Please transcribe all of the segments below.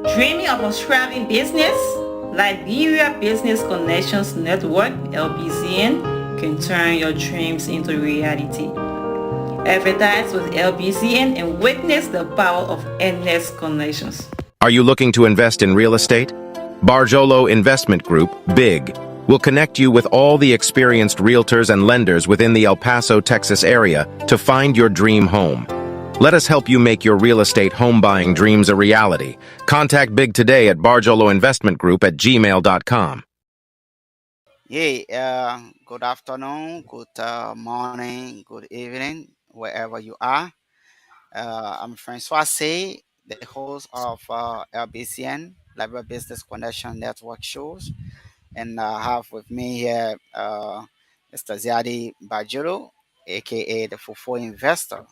Dreaming of a thriving business? Liberia Business Connections Network (LBCN) can turn your dreams into reality. Advertise with LBCN and witness the power of endless connections. Are you looking to invest in real estate? Barjolo Investment Group, BIG, will connect you with all the experienced realtors and lenders within the El Paso, Texas area to find your dream home. Let us help you make your real estate home buying dreams a reality. Contact BIG today at barjoloinvestmentgroup@gmail.com. Yeah, good afternoon, good morning, good evening, wherever you are. I'm Francois Say, the host of LBCN, Liberal Business Connection Network shows, and I have with me here Mr. Ziadi Bajuro, aka the Fufu Investor.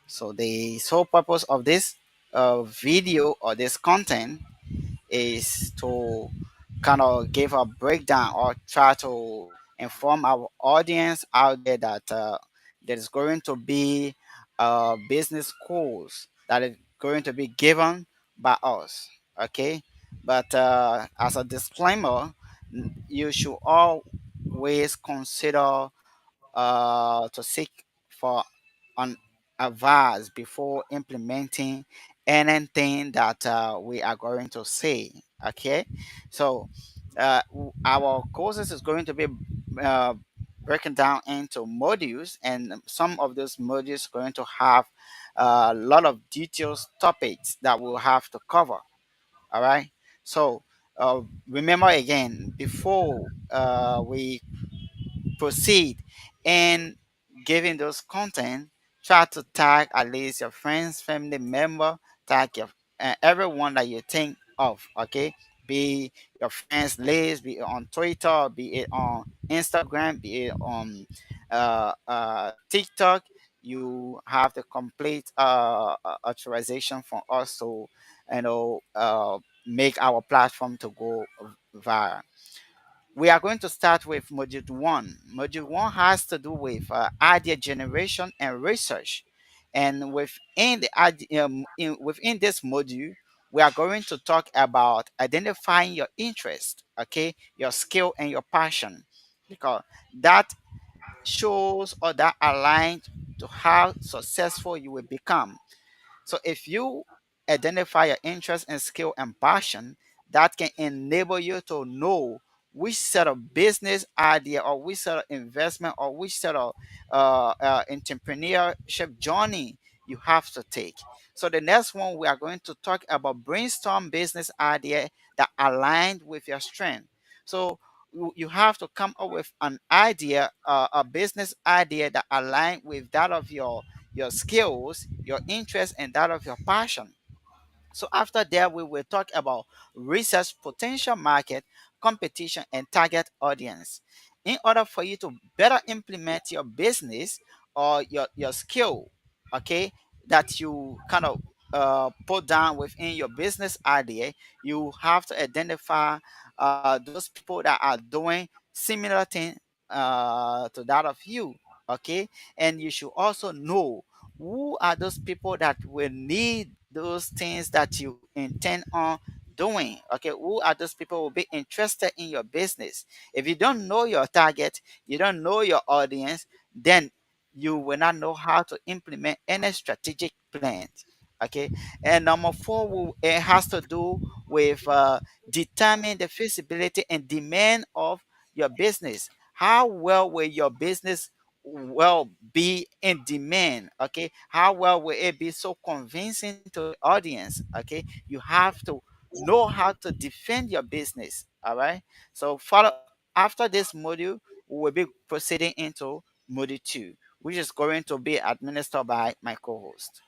So the sole purpose of this video or this content is to kind of give a breakdown or try to inform our audience out there that there is going to be business schools that is going to be given by us. Okay, but as a disclaimer, you should always consider to seek for an advice before implementing anything that we are going to say. Okay, so our courses is going to be uh, broken down into modules, and some of those modules are going to have a lot of details topics that we'll have to cover. All right, so remember again before we proceed in giving those content, try to tag at least your friends, family member, tag your everyone that you think of. Okay, be your friends list, be it on Twitter, be it on Instagram, be it on TikTok. You have the complete authorization from us to make our platform to go viral. We are going to start with module one. Module one has to do with idea generation and research. And within this module, we are going to talk about identifying your interest, okay, your skill and your passion, because that shows or that aligns to how successful you will become. So if you identify your interest and skill and passion, that can enable you to know which set of business idea or which set of investment or which set of entrepreneurship journey you have to take. So the next one we are going to talk about brainstorm business idea that aligned with your strength. So you have to come up with an idea, a business idea that align with that of your skills, your interest, and that of your passion. So after that, we will talk about research, potential market, competition, and target audience. In order for you to better implement your business or your skill, okay, that you kind of put down within your business idea, you have to identify those people that are doing similar thing to that of you, okay, and you should also know who are those people that will need those things that you intend on doing. Okay, who are those people who will be interested in your business? If you don't know your target, you don't know your audience, then you will not know how to implement any strategic plans. Okay, and number four it has to do with determine the feasibility and demand of your business. How well will your business will be in demand? Okay, how well will it be so convincing to the audience? Okay, you have to know how to defend your business. All right, so follow after this module we will be proceeding into module 2, which is going to be administered by my co-host.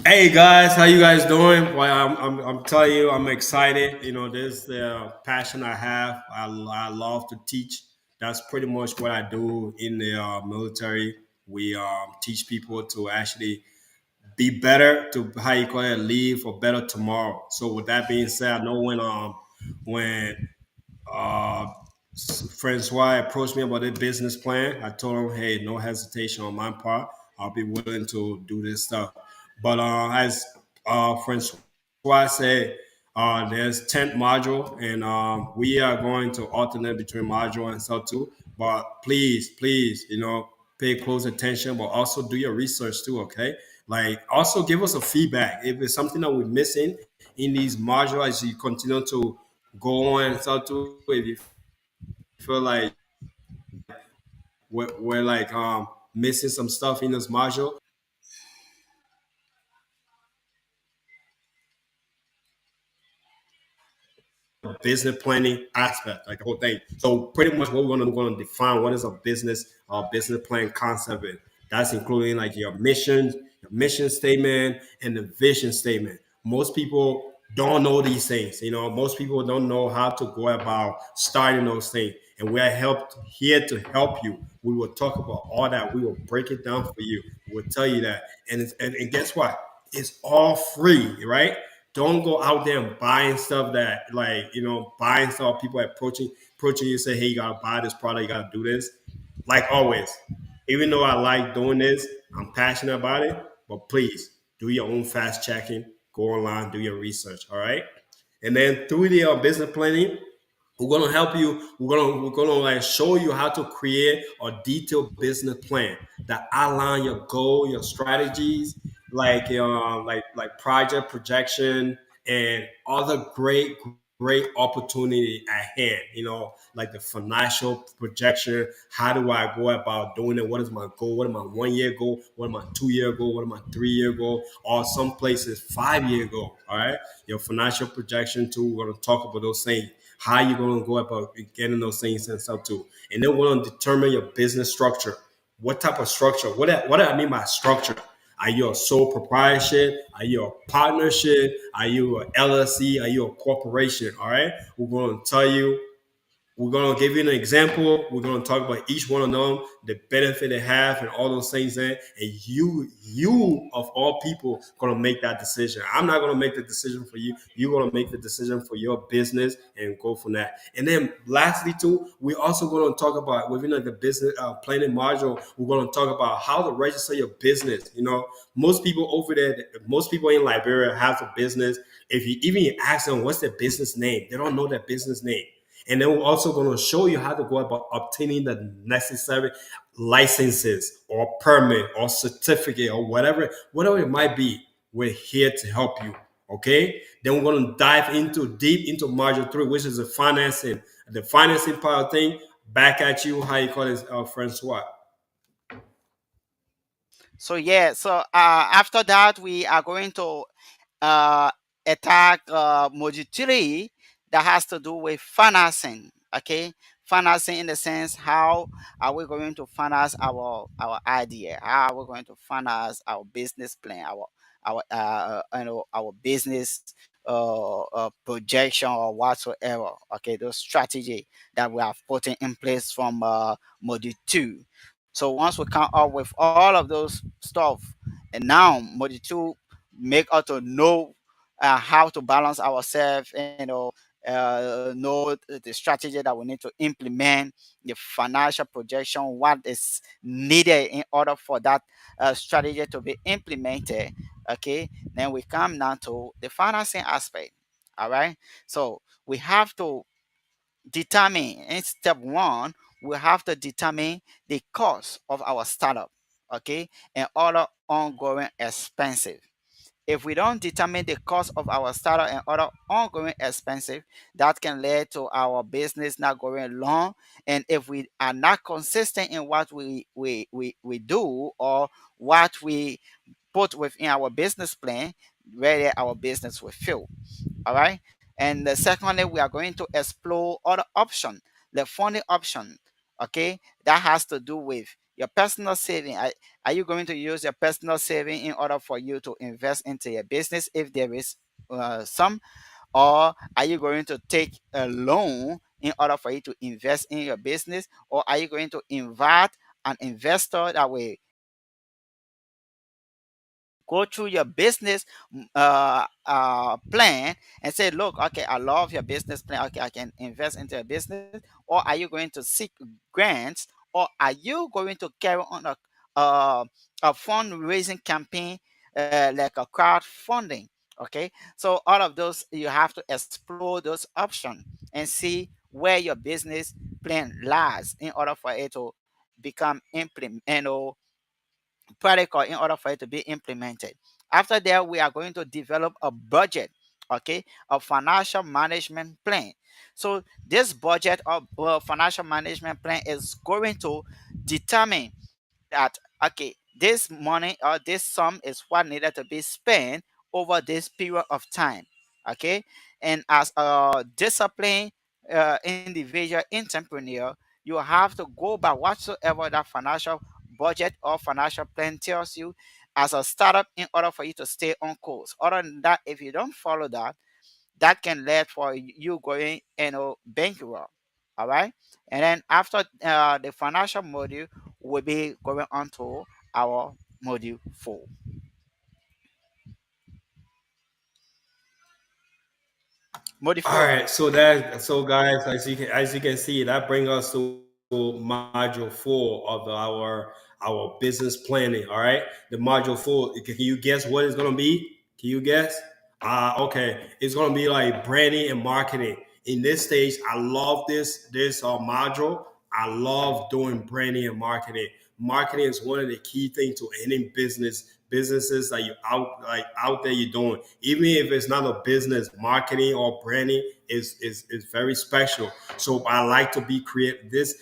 Hey guys, how you guys doing? Well, I'm telling you, I'm excited. You know, this is the passion I have. I love to teach. That's pretty much what I do in the military. We teach people to actually be better, to how you call it, leave for better tomorrow. So with that being said, I know when uh, Francois approached me about the business plan, I told him, hey, no hesitation on my part. I'll be willing to do this stuff. But as Francois why I say there's 10th module, and we are going to alternate between module and sub two. But please, pay close attention, but also do your research too. Okay, like also give us a feedback if it's something that we're missing in these modules as you continue to go on and sub two. If you feel like we're like missing some stuff in this module, business planning aspect, like the whole thing. So pretty much what we're gonna define what is a business plan concept is. That's including like your mission statement, and the vision statement. Most people don't know these things. Most people don't know how to go about starting those things. And we are helped here to help you. We will talk about all that. We will break it down for you. We'll tell you that. And guess what? It's all free, right? Don't go out there and buying stuff that like buying stuff people approaching you say, hey, you gotta buy this product, you gotta do this. Like always, even though I like doing this, I'm passionate about it, but please do your own fast checking, go online, do your research. All right. And then through the business planning, we're gonna help you. We're gonna like show you how to create a detailed business plan that outline your goal, your strategies, like project projection and other great opportunity at hand. Like the financial projection. How do I go about doing it? What is my goal? What is my 1 year goal? What is my 2 year goal? What is my 3 year goal? Or some places 5 year goal. All right, your financial projection too. We're gonna talk about those things, how you're going to go about getting those things and stuff too. And then we're going to determine your business structure. What type of structure? What do I mean by structure? Are you a sole proprietorship? Are you a partnership? Are you a LLC? Are you a corporation? All right. We're going to tell you, we're going to give you an example. We're going to talk about each one of them, the benefit they have, and all those things. And you of all people, going to make that decision. I'm not going to make the decision for you. You're going to make the decision for your business and go from that. And then, lastly, too, we're also going to talk about within the business planning module. We're going to talk about how to register your business. Most people over there, most people in Liberia have a business. If you even ask them what's their business name, they don't know their business name. And then we're also going to show you how to go about obtaining the necessary licenses or permit or certificate or whatever it might be. We're here to help you. Okay. Then we're going to dive deep into module 3, which is the financing part of thing. Back at you. How you call it, Francois? So yeah, so after that we are going to uh, attack module 3 that has to do with financing. Okay, financing in the sense, how are we going to finance our idea? How are we going to finance our business plan? Our business projection or whatsoever. Okay, those strategy that we have put in place from module 2. So once we come up with all of those stuff, and now module 2 make us to know how to balance ourselves, know the strategy that we need to implement, the financial projection, what is needed in order for that strategy to be implemented. Okay, then we come now to the financing aspect. All right, so we have to determine in step 1, we have to determine the cost of our startup, okay, and other ongoing expenses. If we don't determine the cost of our startup and other ongoing expenses, that can lead to our business not going long. And if we are not consistent in what we do, or what we put within our business plan, where our business will fail. All right. And secondly, we are going to explore other option, the funding option. Okay, that has to do with your personal saving. Are you going to use your personal saving in order for you to invest into your business, if there is some, or are you going to take a loan in order for you to invest in your business, or are you going to invite an investor that will go through your business plan and say, look, okay, I love your business plan. Okay, I can invest into a business. Or are you going to seek grants? Or are you going to carry on uh, a fundraising campaign, like a crowdfunding? Okay, so all of those you have to explore those options and see where your business plan lies in order for it to become practical, in order for it to be implemented. After that, we are going to develop a budget, okay, a financial management plan. So this budget or financial management plan is going to determine that, okay, this money or this sum is what needed to be spent over this period of time. Okay, and as a disciplined individual entrepreneur, you have to go by whatsoever that financial budget or financial plan tells you as a startup in order for you to stay on course. Other than that, if you don't follow that, that can lead for you going bankrupt. All right, and then after the financial module, we'll be going on to our module 4. Module All 4. right, so guys, as you can see, that brings us to module four of our business planning. All right, the module four. Can you guess what it's gonna be? Can you guess? Okay, it's gonna be like branding and marketing. In this stage, I love this module. I love doing branding and marketing. Marketing is one of the key things to any businesses that you out there you're doing. Even if it's not a business, marketing or branding is very special. So I like to be creative. This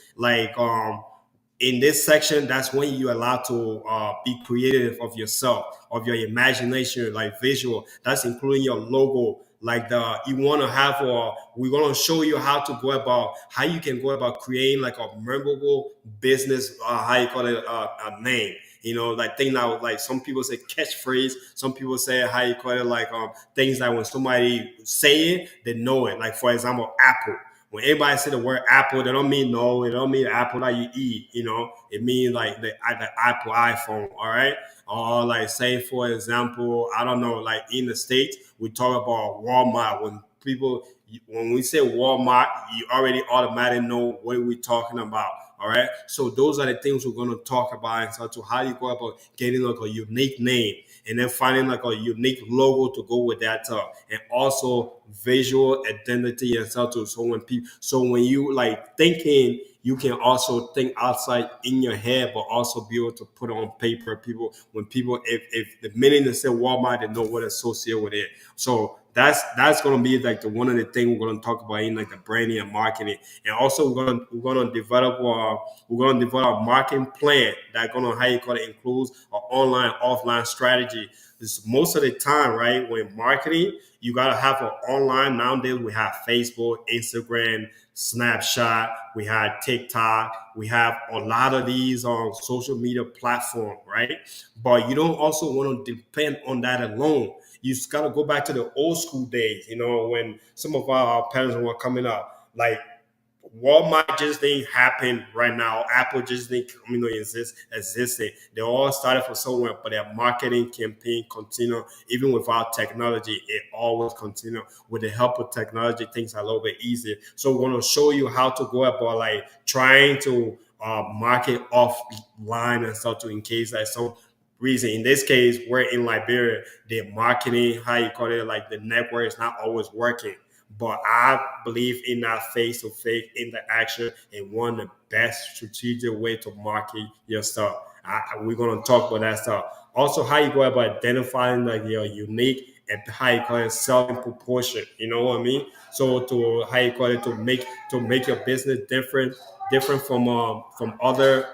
in this section, that's when you're allowed to be creative of yourself, of your imagination, like visual. That's including your logo. Like the you want to have, or we're gonna show you how to go about how you can go about creating like a memorable business, how you call it, a name. You know, like thing that like some people say catchphrase, some people say how you call it, like things that when somebody say it, they know it. Like for example, Apple. When everybody say the word apple, they don't mean no, it don't mean apple that you eat, you know. It means like the Apple iPhone, all right? Or like say for example, I don't know, like in the States, we talk about Walmart. When we say Walmart, you already automatically know what we're talking about. All right. So those are the things we're going to talk about and so to how you go about getting like a unique name and then finding like a unique logo to go with that and also visual identity and stuff too. So when you like thinking, you can also think outside in your head, but also be able to put it on paper. People if the minute they say Walmart, they know what associate with it. So that's gonna be like the one of the things we're gonna talk about in like the branding and marketing, and also we're gonna develop a marketing plan that gonna how you call it includes an online offline strategy. This most of the time, right? When marketing, you gotta have an online. Nowadays, we have Facebook, Instagram, Snapchat, we have TikTok, we have a lot of these on social media platform, right? But you don't also want to depend on that alone. You just gotta go back to the old school days, you know, when some of our parents were coming up. Like Walmart just didn't happen right now. Apple just didn't existing. They all started from somewhere, but their marketing campaign continue even without technology. It always continue. With the help of technology, things are a little bit easier. So we're gonna show you how to go about like trying to market offline and stuff to in case like some reason. In this case, we're in Liberia. The marketing, how you call it, like the network is not always working. But I believe in that face to face interaction and one of the best strategic way to market your stuff. We're gonna talk about that stuff. Also, how you go about identifying like your unique and how you call it selling proportion. You know what I mean? So to how you call it to make your business different from other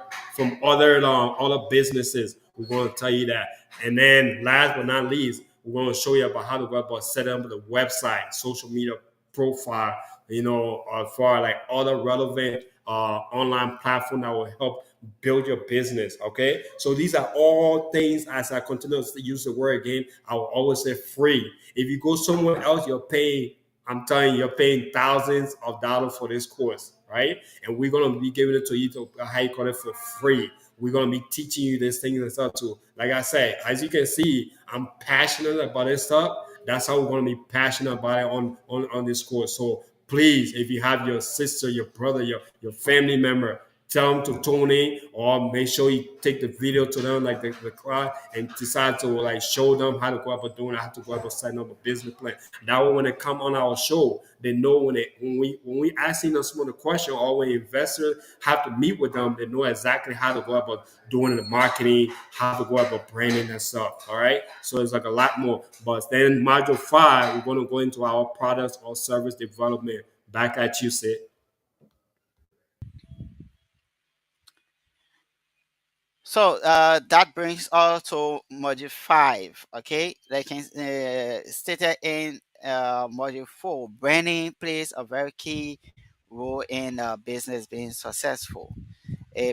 businesses. We're going to tell you that. And then last but not least, we're going to show you about how to go about setting up the website, social media profile, you know, for like other relevant online platform that will help build your business. Okay. So these are all things as I continue to use the word again, I will always say free. If you go somewhere else, you're paying, I'm telling you, you're paying thousands of dollars for this course, right? And we're gonna be giving it to you to how you call it for free. We're gonna be teaching you these things and stuff too. Like I said, as you can see, I'm passionate about this stuff. That's how we're gonna be passionate about it on this course. So please, if you have your sister, your brother, your family member, tell them to tune in, or make sure you take the video to them, like the client, and decide to like show them how to go about doing it, how to go about setting up a business plan. That way, when they come on our show, they know when we asking them some of the question, or when investors have to meet with them, they know exactly how to go about doing the marketing, how to go about branding and stuff. All right, so it's like a lot more. But then module 5, we're going to go into our products or service development. Back at you, Sid. So that brings us to module 5. Okay, like stated in module 4, branding plays a very key role in business being successful.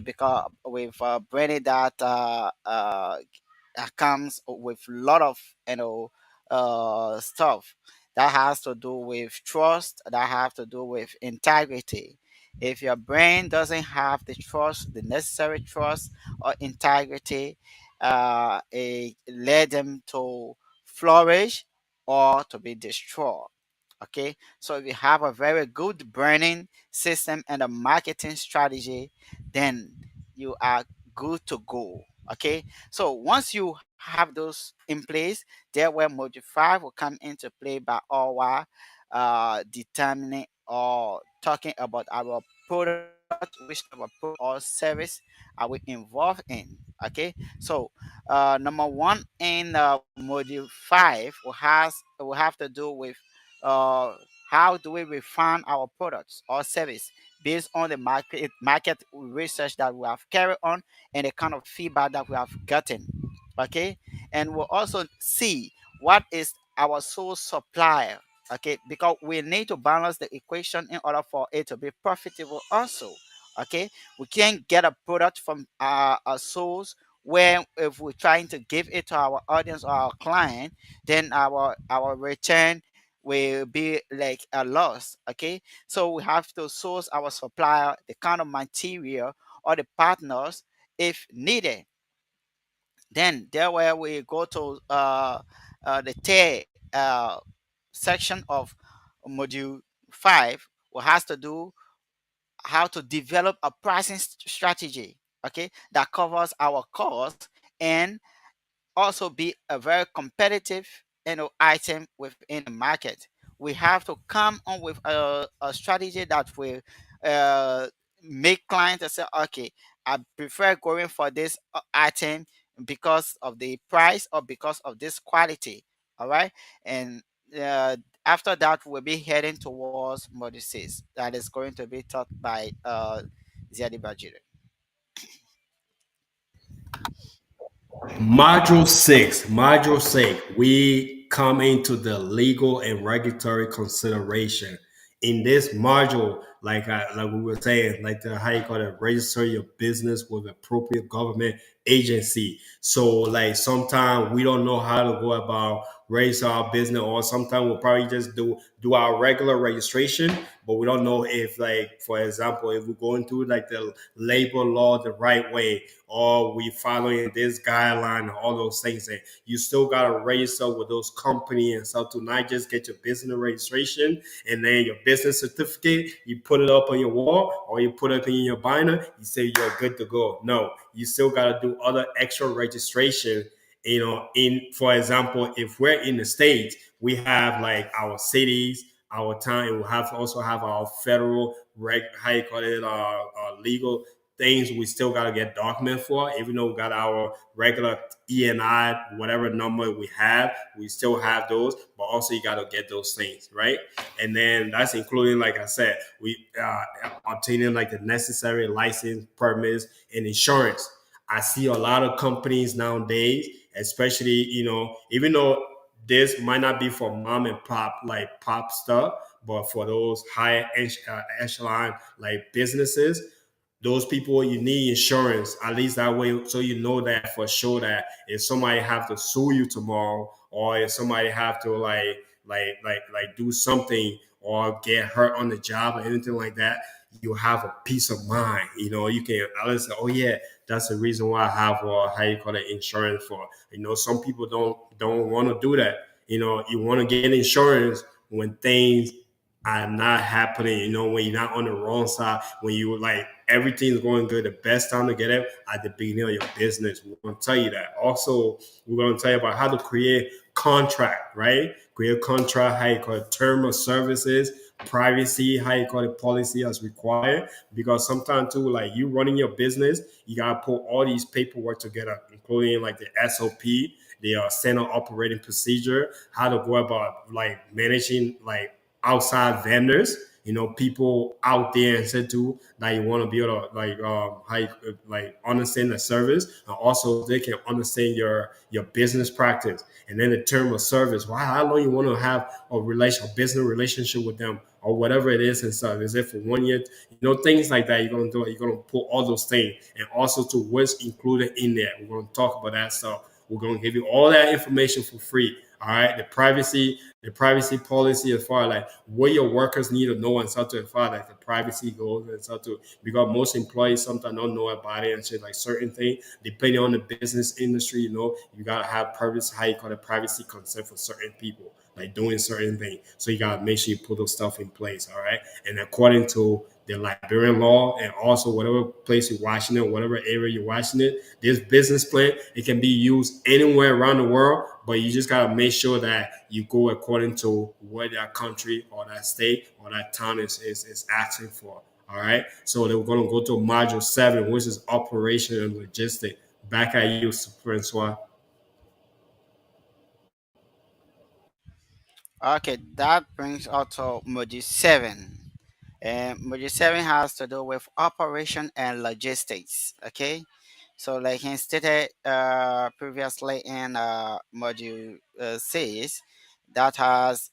Because with branding that comes with a lot of stuff that has to do with trust, that have to do with integrity. If your brand doesn't have the trust, the necessary trust or integrity, it led them to flourish or to be destroyed. Okay, so if you have a very good branding system and a marketing strategy, then you are good to go. Okay, so once you have those in place, there where module 5 will come into play by our determining or talking about our product, which type of product or service are we involved in. Okay, so number one in module 5 will have to do with uh, how do we refine our products or service based on the market research that we have carried on and the kind of feedback that we have gotten. Okay, and we'll also see what is our source supplier. Okay, because we need to balance the equation in order for it to be profitable also. Okay, we can't get a product from a source where if we're trying to give it to our audience or our client, then our return will be like a loss. Okay, so we have to source our supplier, the kind of material or the partners if needed. Then there where we go to the third section of module 5, what has to do how to develop a pricing strategy, okay, that covers our cost and also be a very competitive item within the market. We have to come on with a strategy that will uh, make clients say, okay, I prefer going for this item because of the price or because of this quality. All right, and uh, after that we'll be heading towards module 6 that is going to be taught by Ziadi Bajire. Module 6, we come into the legal and regulatory consideration. In this module, like we were saying, like the how you call it, register your business with appropriate government agency. So like sometimes we don't know how to go about register our business, or sometimes we'll probably just do our regular registration, but we don't know if, like, for example, if we're going through like the labor law the right way, or we following this guideline and all those things. And you still gotta register with those companies and stuff to not just get your business registration and then your business certificate. You put it up on your wall or you put it in your binder. You say you're good to go. No, you still gotta do other extra registration. In for example, if we're in the states, we have like our cities, our town. We have also have our federal how you call it, legal things we still got to get document for. Even though we got our regular ENI, whatever number we have, we still have those. But also you got to get those things right, and then that's including, like I said, we obtaining like the necessary license, permits, and insurance. I see a lot of companies nowadays, especially even though this might not be for mom and pop, like pop stuff, but for those high echelon like businesses, those people, you need insurance at least that way, so you know that for sure that if somebody have to sue you tomorrow, or if somebody have to like do something or get hurt on the job or anything like that, you have a peace of mind. You can at least say, oh yeah, that's the reason why I have how you call it, insurance for. Some people don't want to do that. You want to get insurance when things are not happening, when you're not on the wrong side, when you like everything's going good, the best time to get it at the beginning of your business. We're going to tell you that. Also, we're going to tell you about how to create contract, right? Create contract, how you call it term of services, privacy, how you call it policy as required. Because sometimes too, like you running your business, you gotta put all these paperwork together, including like the SOP, the standard operating procedure, how to go about like managing like outside vendors, people out there and said to that you want to be able to like how you, like understand the service, and also they can understand your business practice, and then the term of service. Why, how long you want to have a business relationship with them, or whatever it is and stuff. Is it for 1 year? Things like that. You're gonna do it. You're gonna put all those things, and also to what's included in there. We're gonna talk about that stuff. We're gonna give you all that information for free. All right, the privacy policy as far as like what your workers need to know and stuff, to as far like the privacy goes and stuff too. Because most employees sometimes don't know about it and shit, like certain things depending on the business industry. You gotta have privacy, how you call it, privacy consent for certain people, like doing certain things. So you gotta make sure you put those stuff in place. All right, and according to the Liberian law, and also whatever place you're watching it, whatever area you're watching it, this business plan, it can be used anywhere around the world, but you just gotta make sure that you go according to what that country or that state or that town is asking for. All right. So we're gonna go to module 7, which is operation and logistic. Back at you, Francois. Okay, that brings us to module 7. And module 7 has to do with operation and logistics. Okay, so like I stated previously in module 6, that has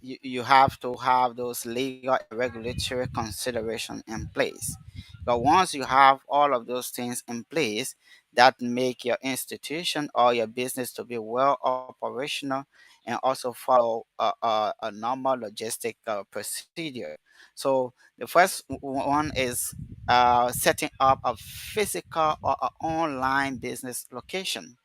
you have to have those legal and regulatory consideration in place. But once you have all of those things in place that make your institution or your business to be well operational and also follow a normal logistic procedure. So the first one is setting up a physical or a online business location,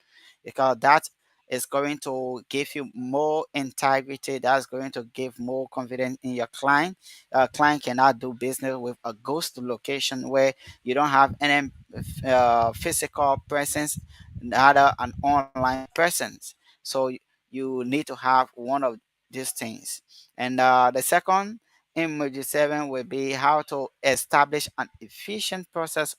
because that is going to give you more integrity. That's going to give more confidence in your client. Client cannot do business with a ghost location where you don't have any physical presence, neither an online presence. So you need to have one of these things. And the second in module 7 will be how to establish an efficient process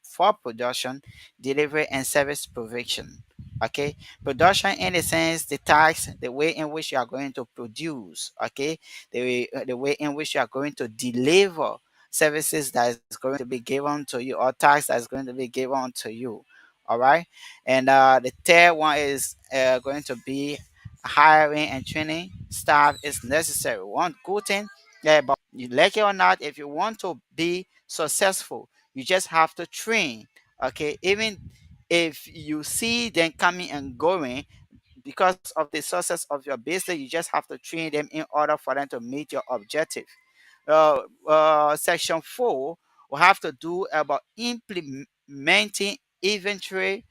for production, delivery, and service provision. Okay, production in the sense the task, the way in which you are going to produce. Okay, the way in which you are going to deliver services that is going to be given to you, or tasks that is going to be given to you. All right, and the third one is going to be hiring and training staff is necessary. One good thing, yeah, but you like it or not, if you want to be successful, you just have to train. Okay, even if you see them coming and going, because of the success of your business, you just have to train them in order for them to meet your objective. Section 4 will have to do about implementing inventory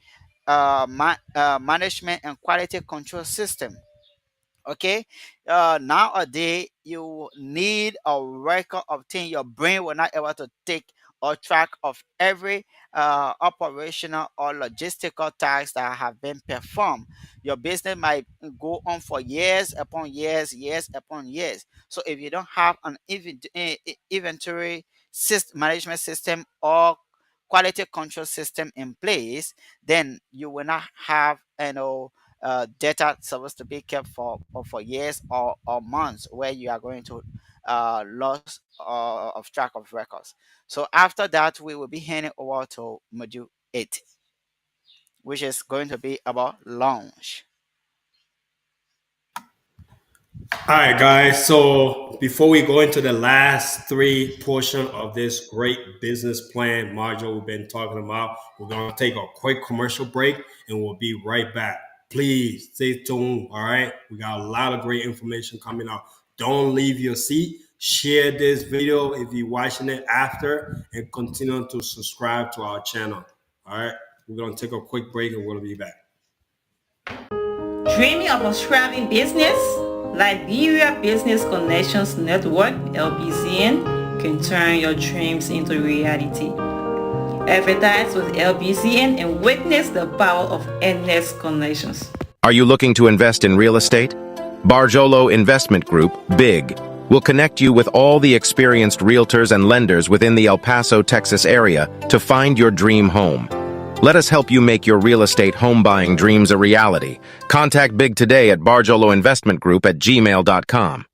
management and quality control system. Okay, nowadays you need a record of things. Your brain will not able to take or track of every operational or logistical tasks that have been performed. Your business might go on for years upon years, years upon years. So if you don't have an inventory management system or quality control system in place, then you will not have data supposed to be kept for years or months, where you are going to loss of track of records. So after that, we will be handing over to module 8, which is going to be about launch. All right, guys. So before we go into the last three portion of this great business plan module we've been talking about, we're going to take a quick commercial break and we'll be right back. Please stay tuned. All right. We got a lot of great information coming out. Don't leave your seat. Share this video if you're watching it after, and continue to subscribe to our channel. All right. We're going to take a quick break and we'll be back. Dreaming of a thriving business Liberia Business Connections Network (LBCN) can turn your dreams into reality. Advertise with LBCN and witness the power of endless connections. Are you looking to invest in real estate? Barjolo Investment Group, BIG, will connect you with all the experienced realtors and lenders within the El Paso, Texas area to find your dream home. Let us help you make your real estate home buying dreams a reality. Contact BIG today at barjoloinvestmentgroup@gmail.com.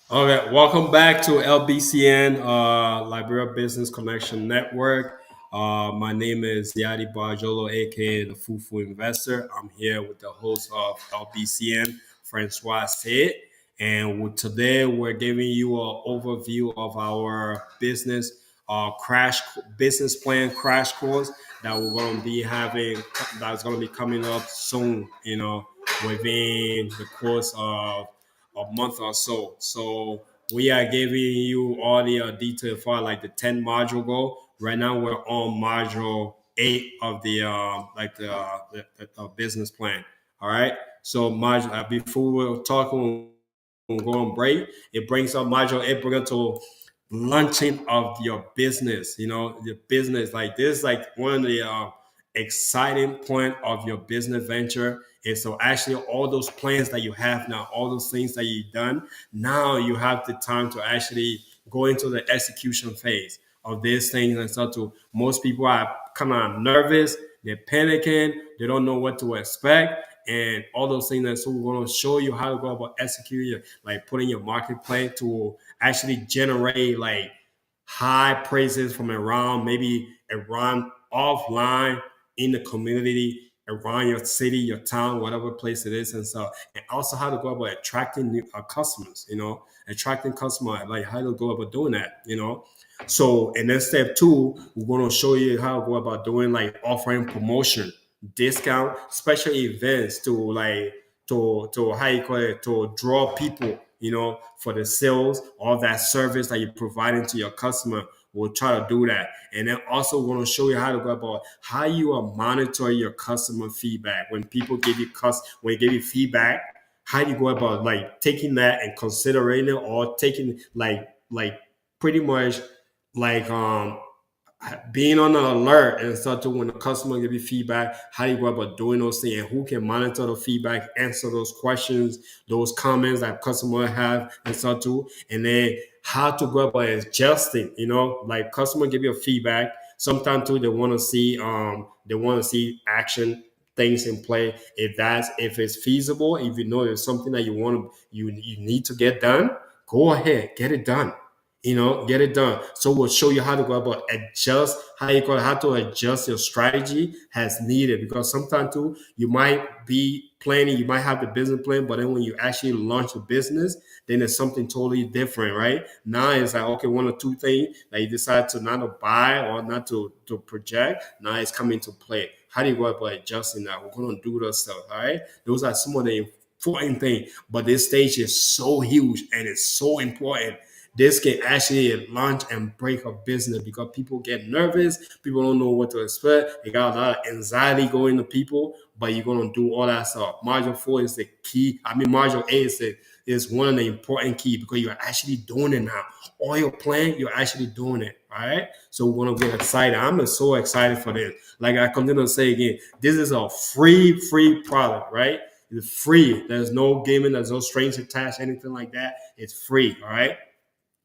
Okay, welcome back to LBCN, Liberia Business Connection Network. My name is Yadi Barjolo, aka the Fufu Investor. I'm here with the host of LBCN, Francois Said, and today we're giving you an overview of our crash business plan crash course that we're going to be having. That's going to be coming up soon. Within the course of a month or so. So we are giving you all the detail for like the 10 module goal. Right now we're on module 8 of the business plan. All right. So module before we're talking, we'll go on break. It brings up module 8. We're going to launching of your business. The business like this, like one of the exciting point of your business venture. And so actually all those plans that you have now, all those things that you've done, now you have the time to actually go into the execution phase of these things. And so to most people are kind of nervous, they're panicking, they don't know what to expect. And all those things. And so we're going to show you how to go about executing, like putting your market plan to actually generate like high praises from around, maybe around offline in the community, around your city, your town, whatever place it is. And so, and also how to go about attracting new customers, attracting customers, like how to go about doing that. So, and then step 2, we're going to show you how to go about doing like offering promotion, discount, special events to like to how you call it, to draw people, for the sales or that service that you're providing to your customer. We'll try to do that. And then also want to show you how to go about how you are monitoring your customer feedback. When people give you when they give you feedback, how do you go about like taking that and considering it, or taking like pretty much like being on an alert and start to, when the customer give you feedback, how do you go about doing those things, and who can monitor the feedback, answer those questions, those comments that customer have and start to, and then how to go about adjusting, like customer give you a feedback. Sometimes too, they want to see action, things in play. If it's feasible, if you know there's something that you need to get done, go ahead, get it done. Get it done. So we'll show you how to go about adjust, how to adjust your strategy as needed. Because sometimes too, you might be planning, you might have the business plan, but then when you actually launch a business, then it's something totally different, right? Now it's like, okay, one or two things that you decide to not to buy or not to project. Now it's coming to play. How do you go about adjusting that? We're going to do those stuff, all right? Those are some of the important things. But this stage is so huge and it's so important. This can actually launch and break a business because people get nervous. People don't know what to expect. They got a lot of anxiety going to people, but you're going to do all that stuff. Module 4 is the key. Module 8 is one of the important key because you're actually doing it now. All your plan, you're actually doing it. All right. So we want to get excited. I'm so excited for this. Like I continue to say again, this is a free product, right? It's free. There's no gaming, there's no strings attached, anything like that. It's free. All right.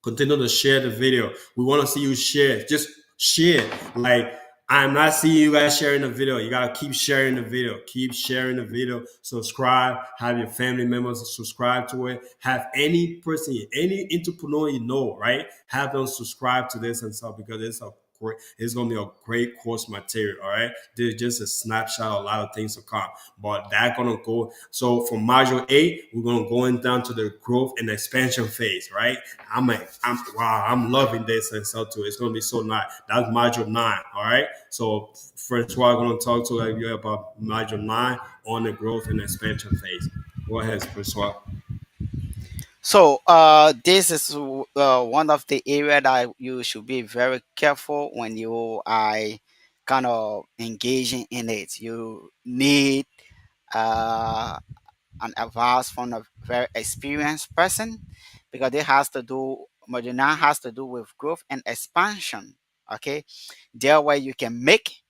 Continue to share the video. We want to see you share. Just share. Like, I'm not seeing you guys sharing the video. You gotta keep sharing the video. Keep sharing the video. Subscribe. Have your family members subscribe to it. Have any person, any entrepreneur you know, right? Have them subscribe to this and stuff because it's gonna be a great course material. All right. This is just a snapshot. A lot of things to come, but that gonna go. So for module 8, we're gonna go in down to the growth and expansion phase. Right. I'm loving this and so too. It's gonna be so nice. That's module 9. All right. So Francois gonna talk to you about module 9 on the growth and expansion phase. Go ahead, Francois. So this is one of the area that you should be very careful when you are kind of engaging in it. You need uh, an advice from a very experienced person, because it has to do Moderna has to do with growth and expansion. Okay, there where you can make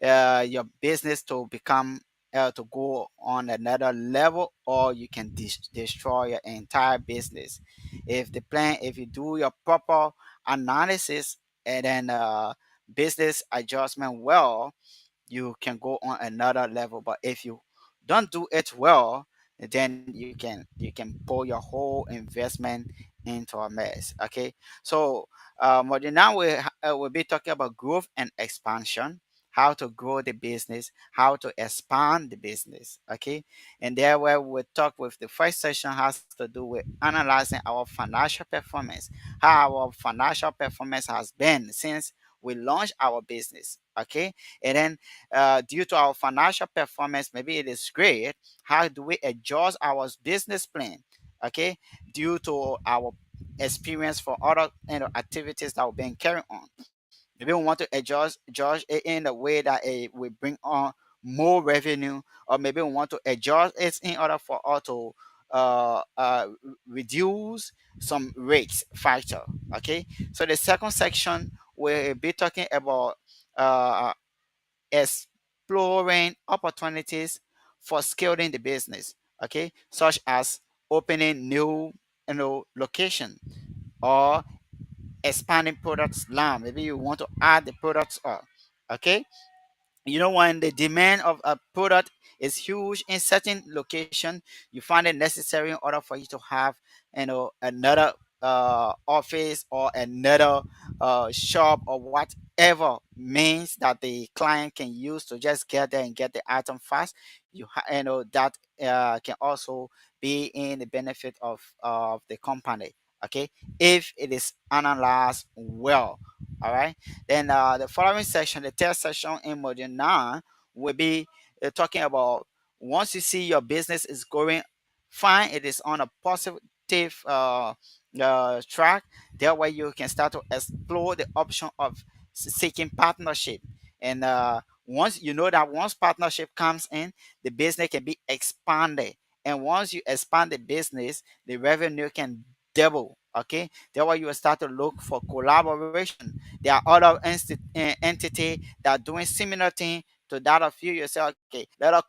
your business to become to go on another level, or you can destroy your entire business. If you do your proper analysis and then business adjustment well, you can go on another level. But if you don't do it well, then you can pull your whole investment into a mess. Okay, so but now we'll be talking about growth and expansion, how to grow the business, how to expand the business. Okay, and there where we talk with the first session has to do with analyzing our financial performance, how our financial performance has been since we launched our business. Okay, and then due to our financial performance, maybe it is great. How do we adjust our business plan? Okay, due to our experience for other activities that we've been carrying on. Maybe we want to adjust it in a way that it will bring on more revenue, or maybe we want to adjust it in order for us to reduce some rates factor. Okay, so the second section will be talking about uh, exploring opportunities for scaling the business, okay, such as opening new location, or expanding products line. Maybe you want to add the products up. Okay, when the demand of a product is huge in certain location, you find it necessary in order for you to have another office or another shop or whatever means that the client can use to just get there and get the item fast. That can also be in the benefit of the company. Okay, if it is analyzed well. All right, then the following section, the third section in module 9, will be talking about once you see your business is going fine, it is on a positive track. That way you can start to explore the option of seeking partnership. And once you know that once partnership comes in, the business can be expanded. And once you expand the business, the revenue can double. Okay, that way you will start to look for collaboration. There are other entity that are doing similar thing to that of you. You say, okay, let us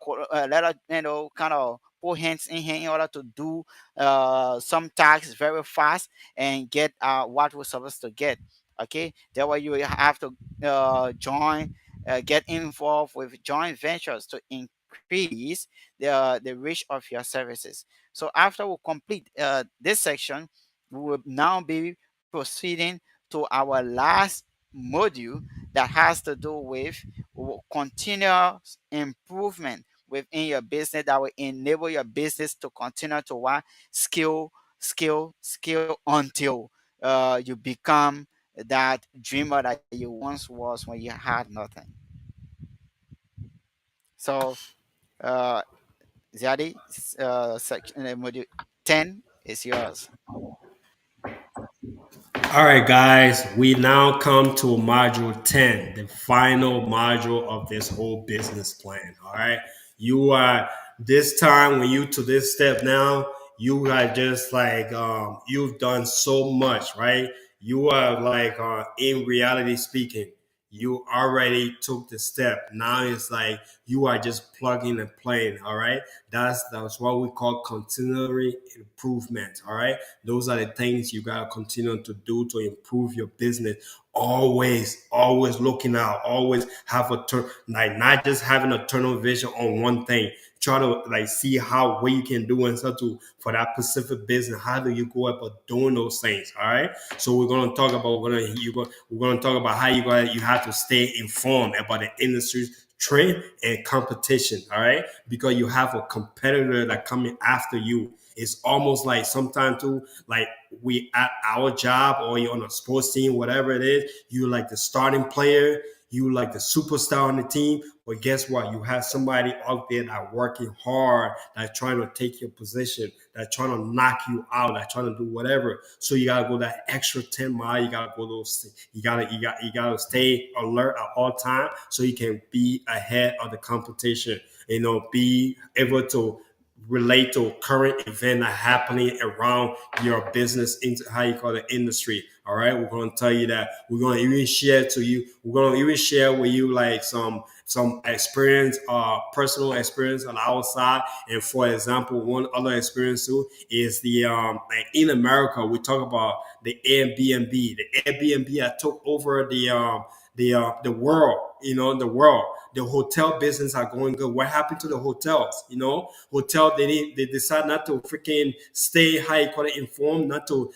kind of put hands in hand in order to do some tasks very fast and get what we're supposed to get. Okay, that way you have to get involved with joint ventures to increase the reach of your services. So after we complete this section, we will now be proceeding to our last module that has to do with continuous improvement within your business that will enable your business to continue to what skill until you become that dreamer that you once was when you had nothing. So uh Ziadi, section module 10 is yours. All right, guys, we now come to module 10, the final module of this whole business plan. All right. You are this time when you to this step now, you are just like you've done so much, right? You are like in reality speaking, you already took the step. Now it's like you are just plugging and playing, all right? That's what we call continually improvement, all right? Those are the things you gotta continue to do to improve your business. Always looking out. Always have a turn, like not just having a tunnel vision on one thing. Try to like see how what you can do and stuff to for that specific business. How do you go about doing those things? All right. So we're gonna talk about we're gonna talk about how you have to stay informed about the industry's trend and competition. All right, because you have a competitor that coming after you. It's almost like sometimes too, like we at our job or you're on a sports team, whatever it is, you like the starting player, you like the superstar on the team. But guess what? You have somebody out there that working hard, that's trying to take your position, that's trying to knock you out, that's trying to do whatever. So you gotta go that extra 10 mile. You gotta go those. You gotta stay alert at all time so you can be ahead of the competition. Be able to relate to current event that happening around your business into how you call it industry. All right, we're going to tell you that. We're going to even share to you. We're going to even share with you like some experience, personal experience on our side. And for example, one other experience too is the like in America we talk about the Airbnb. The Airbnb that took over the world. You know, the world. The hotel business are going good. What happened to the hotels? You know, hotel they decide not to freaking stay high quality informed, not to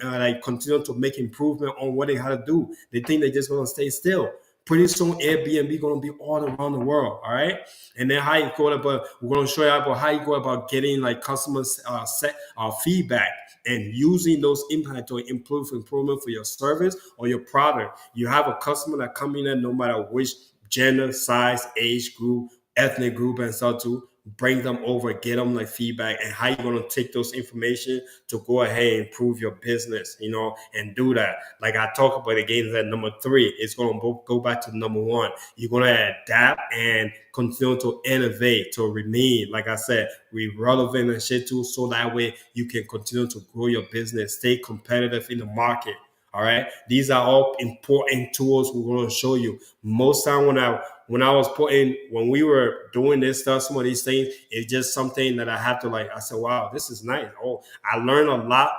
like continue to make improvement on what they had to do. They think they're just gonna stay still. Pretty soon Airbnb gonna be all around the world, all right? And then how you go about, we're gonna show you about how you go about getting like customers set feedback and using those impact to improvement for your service or your product. You have a customer that come in no matter which gender, size, age group, ethnic group, and so to bring them over, get them like feedback, and how you're going to take those information to go ahead and improve your business, you know, and do that. Like I talk about again, that number 3, it's going to go back to number 1. You're going to adapt and continue to innovate, to remain, like I said, be relevant and shit too, so that way you can continue to grow your business, stay competitive in the market. All right. These are all important tools we're going to show you. Most time when we were doing this stuff, some of these things, it's just something that I have to like, I said, wow, this is nice. Oh, I learned a lot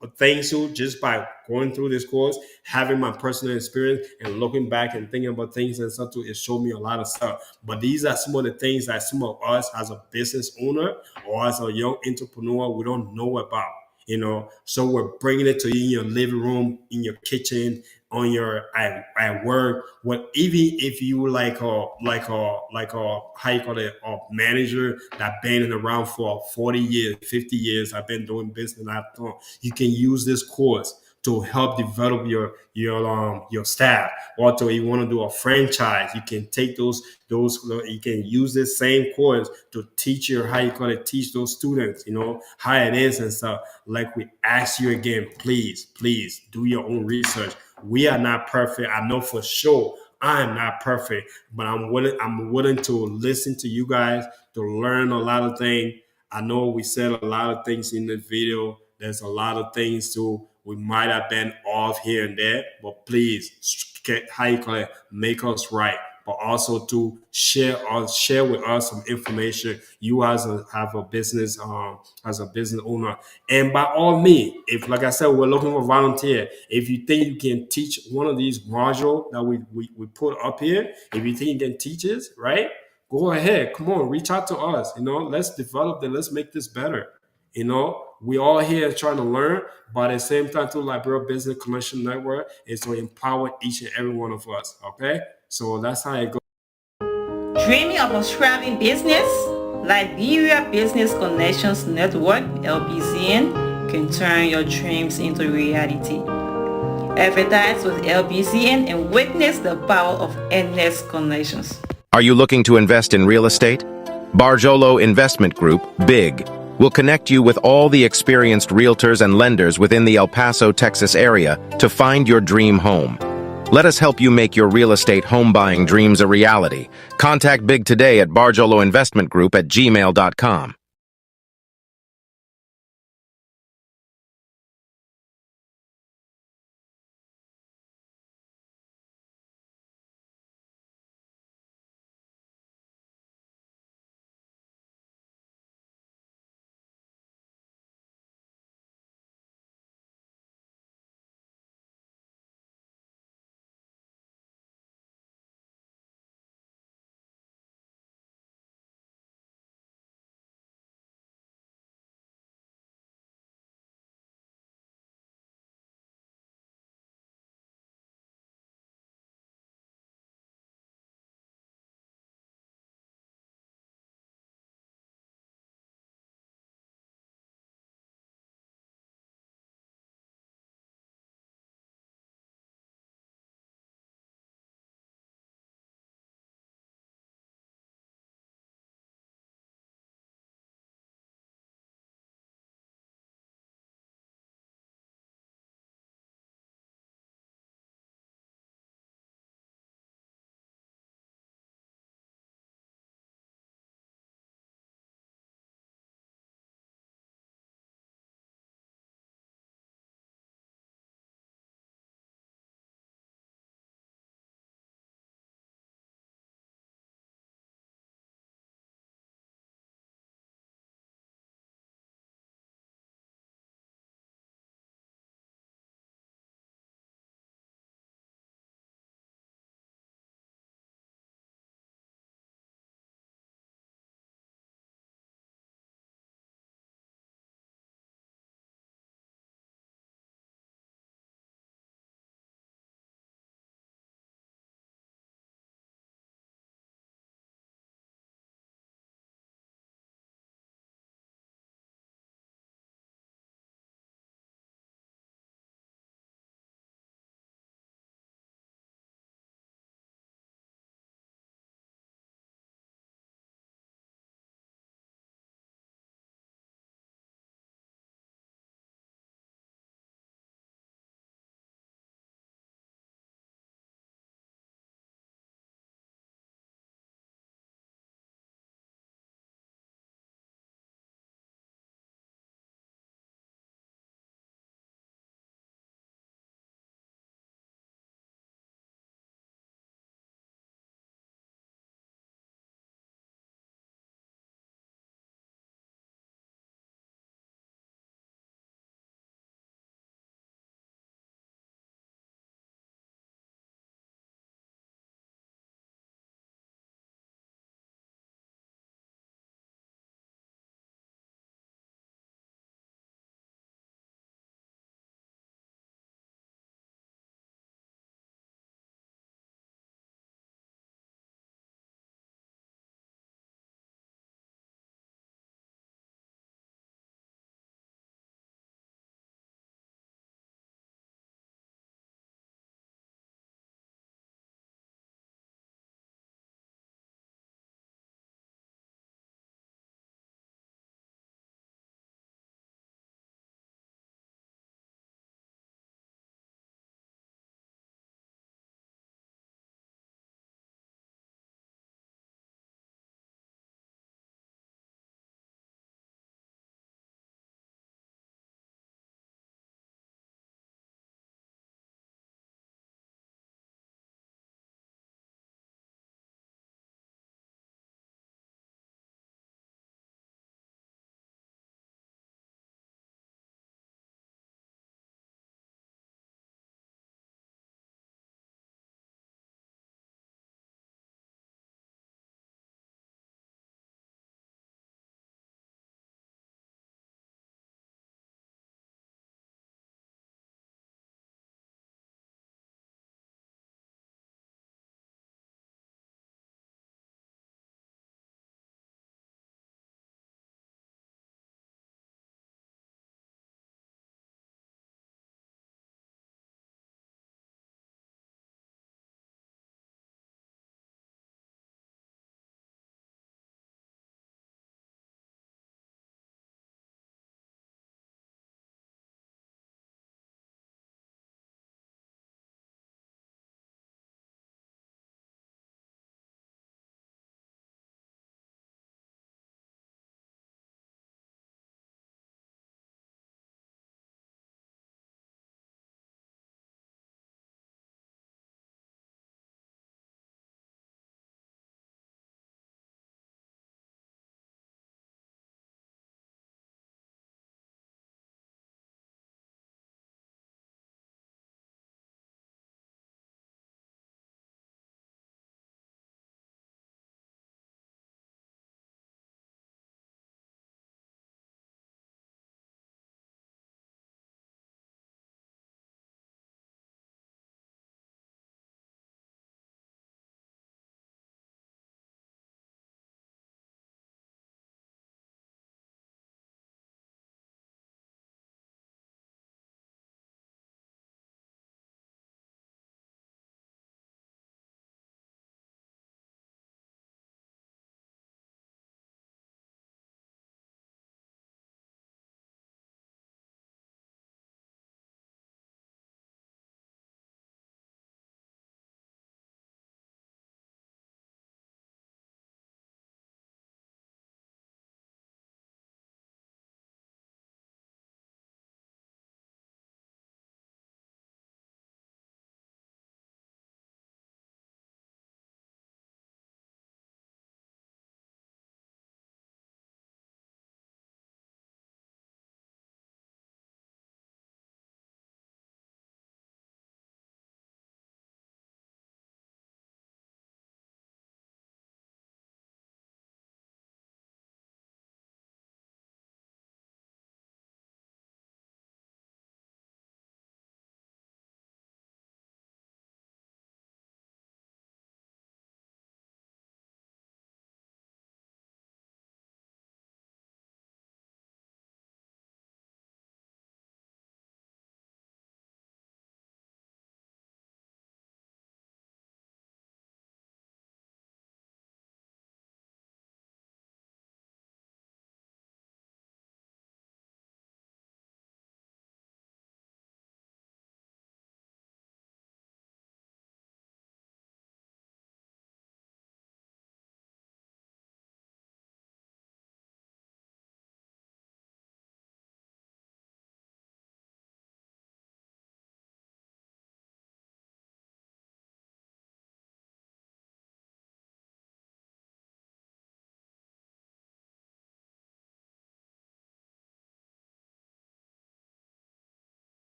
of things too, just by going through this course, having my personal experience and looking back and thinking about things and stuff too, it showed me a lot of stuff. But these are some of the things that some of us as a business owner or as a young entrepreneur, we don't know about. You know, so we're bringing it to you in your living room, in your kitchen, on your at work. What even if you like a how you call it, a manager that been around for 40 years, 50 years, I've been doing business. You can use this course to help develop your staff. Or to you want to do a franchise, you can take those you can use this same course to teach you how you call it, teach those students, you know, how it is and stuff. Like we ask you again, please do your own research. We are not perfect. I know for sure I am not perfect, but I'm willing to listen to you guys, to learn a lot of things. I know we said a lot of things in the video. There's a lot of things too. We might have been off here and there, but please get how you call it, make us right. But also to share with us some information. You as have a business, as a business owner, and by all means, if like I said, we're looking for volunteer. If you think you can teach one of these modules that we put up here, if you think you can teach it, right? Go ahead, come on, reach out to us. You know, let's develop it. Let's make this better. You know, we all here trying to learn, but at the same time, through Liberia Business Connection Network is to empower each and every one of us. Okay, so that's how it goes. Dreaming of a thriving business? Liberia Business Connections Network (LBCN) can turn your dreams into reality. Advertise with LBCN and witness the power of endless connections. Are you looking to invest in real estate? Barjolo Investment Group, BIG, will connect you with all the experienced realtors and lenders within the El Paso, Texas area to find your dream home. Let us help you make your real estate home buying dreams a reality. Contact BIG today at barjoloinvestmentgroup@gmail.com.